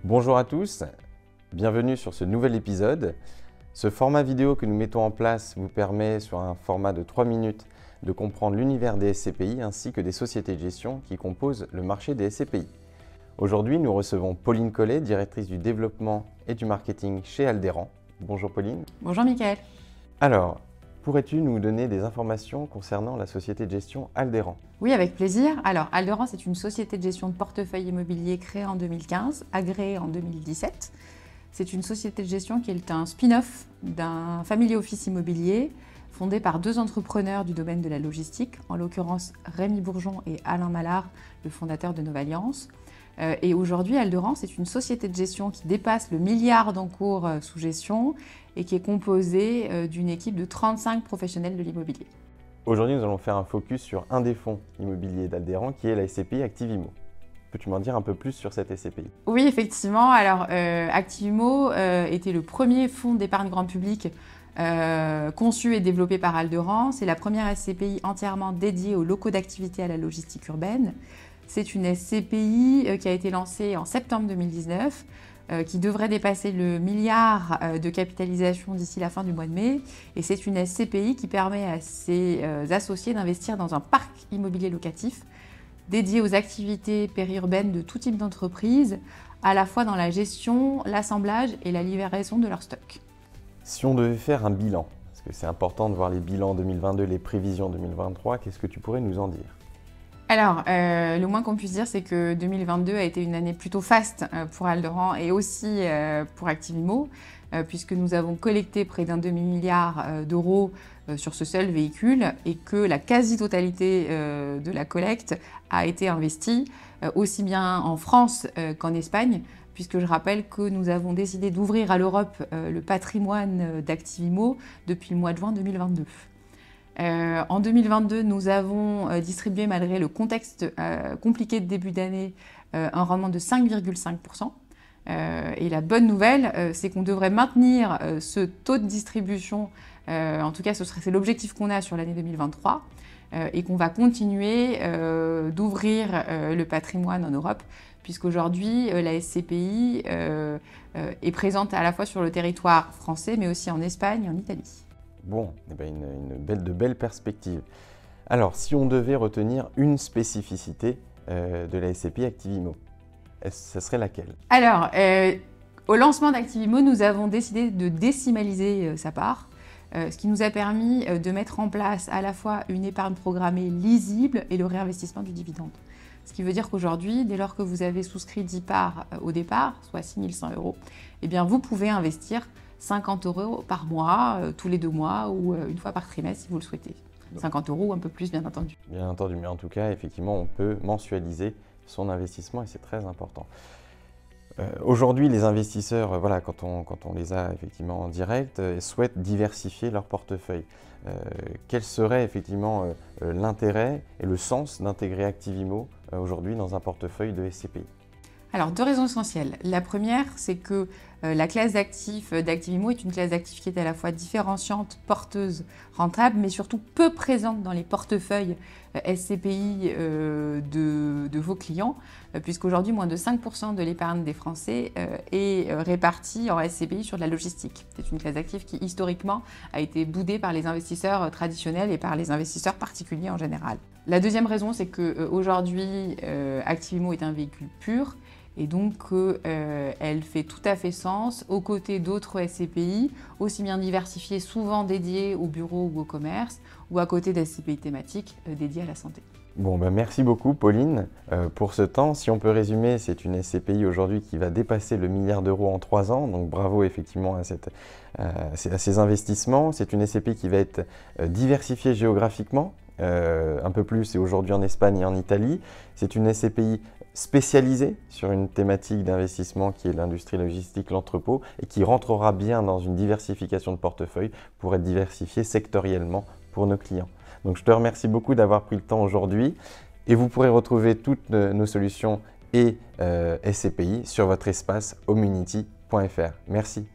Bonjour à tous, bienvenue sur ce nouvel épisode. Ce format vidéo que nous mettons en place vous permet, sur un format de 3 minutes, de comprendre l'univers des SCPI ainsi que des sociétés de gestion qui composent le marché des SCPI. Aujourd'hui, nous recevons Pauline Collet, directrice du développement et du marketing chez Alderan. Bonjour Pauline. Bonjour Mickaël. Alors, pourrais-tu nous donner des informations concernant la société de gestion Alderan? Oui, avec plaisir. Alors, Alderan, c'est une société de gestion de portefeuille immobilier créée en 2015, agréée en 2017. C'est une société de gestion qui est un spin-off d'un family office immobilier fondé par deux entrepreneurs du domaine de la logistique, en l'occurrence Rémi Bourgeon et Alain Mallard, le fondateur de Novalliance. Et aujourd'hui, Alderan, c'est une société de gestion qui dépasse le milliard d'encours sous gestion et qui est composée d'une équipe de 35 professionnels de l'immobilier. Aujourd'hui, nous allons faire un focus sur un des fonds immobiliers d'Alderan qui est la SCPI Activimo. Peux-tu m'en dire un peu plus sur cette SCPI? Oui, effectivement. Alors, Activimo était le premier fonds d'épargne grand public conçu et développé par Alderan. C'est la première SCPI entièrement dédiée aux locaux d'activité à la logistique urbaine. C'est une SCPI qui a été lancée en septembre 2019, qui devrait dépasser le milliard de capitalisation d'ici la fin du mois de mai. Et c'est une SCPI qui permet à ses associés d'investir dans un parc immobilier locatif dédié aux activités périurbaines de tout type d'entreprise, à la fois dans la gestion, l'assemblage et la livraison de leur stock. Si on devait faire un bilan, parce que c'est important de voir les bilans 2022, les prévisions 2023, qu'est-ce que tu pourrais nous en dire? Alors, le moins qu'on puisse dire, c'est que 2022 a été une année plutôt faste pour Alderan et aussi pour Activimo, puisque nous avons collecté près d'un demi-milliard d'euros sur ce seul véhicule et que la quasi-totalité de la collecte a été investie aussi bien en France qu'en Espagne, puisque je rappelle que nous avons décidé d'ouvrir à l'Europe le patrimoine d'Activimo depuis le mois de juin 2022. En 2022, nous avons distribué, malgré le contexte compliqué de début d'année, un rendement de 5,5%. Et la bonne nouvelle, c'est qu'on devrait maintenir ce taux de distribution, en tout cas c'est l'objectif qu'on a sur l'année 2023, et qu'on va continuer d'ouvrir le patrimoine en Europe, puisqu'aujourd'hui la SCPI est présente à la fois sur le territoire français, mais aussi en Espagne et en Italie. Bon, eh bien de belles perspectives. Alors, si on devait retenir une spécificité de la SCPI Activimo, ce serait laquelle? Alors, au lancement d'Activimo, nous avons décidé de décimaliser sa part, ce qui nous a permis de mettre en place à la fois une épargne programmée lisible et le réinvestissement du dividende. Ce qui veut dire qu'aujourd'hui, dès lors que vous avez souscrit 10 parts au départ, soit 6 100 €, eh bien, vous pouvez investir 50 € par mois, tous les 2 mois ou une fois par trimestre si vous le souhaitez. 50 € ou un peu plus, bien entendu. Bien entendu, mais en tout cas, effectivement, on peut mensualiser son investissement et c'est très important. Aujourd'hui, les investisseurs, voilà, quand on les a effectivement en direct, souhaitent diversifier leur portefeuille. Quel serait effectivement l'intérêt et le sens d'intégrer Activimo aujourd'hui dans un portefeuille de SCPI? Alors, deux raisons essentielles. La première, c'est que la classe d'actifs d'Activimo est une classe d'actifs qui est à la fois différenciante, porteuse, rentable, mais surtout peu présente dans les portefeuilles SCPI de vos clients, puisqu'aujourd'hui, moins de 5% de l'épargne des Français est répartie en SCPI sur de la logistique. C'est une classe d'actifs qui, historiquement, a été boudée par les investisseurs traditionnels et par les investisseurs particuliers en général. La deuxième raison, c'est qu'aujourd'hui, Activimo est un véhicule pur, et donc elle fait tout à fait sens aux côtés d'autres SCPI, aussi bien diversifiées, souvent dédiées au bureau ou au commerce, ou à côté d'SCPI thématiques dédiées à la santé. Bon, ben merci beaucoup Pauline pour ce temps. Si on peut résumer, c'est une SCPI aujourd'hui qui va dépasser le milliard d'euros en 3 ans, donc bravo effectivement à ces investissements. C'est une SCPI qui va être diversifiée géographiquement, un peu plus, et aujourd'hui en Espagne et en Italie. C'est une SCPI spécialisée sur une thématique d'investissement qui est l'industrie logistique, l'entrepôt, et qui rentrera bien dans une diversification de portefeuille pour être diversifiée sectoriellement pour nos clients. Donc je te remercie beaucoup d'avoir pris le temps aujourd'hui et vous pourrez retrouver toutes nos solutions et SCPI sur votre espace homunity.fr. Merci.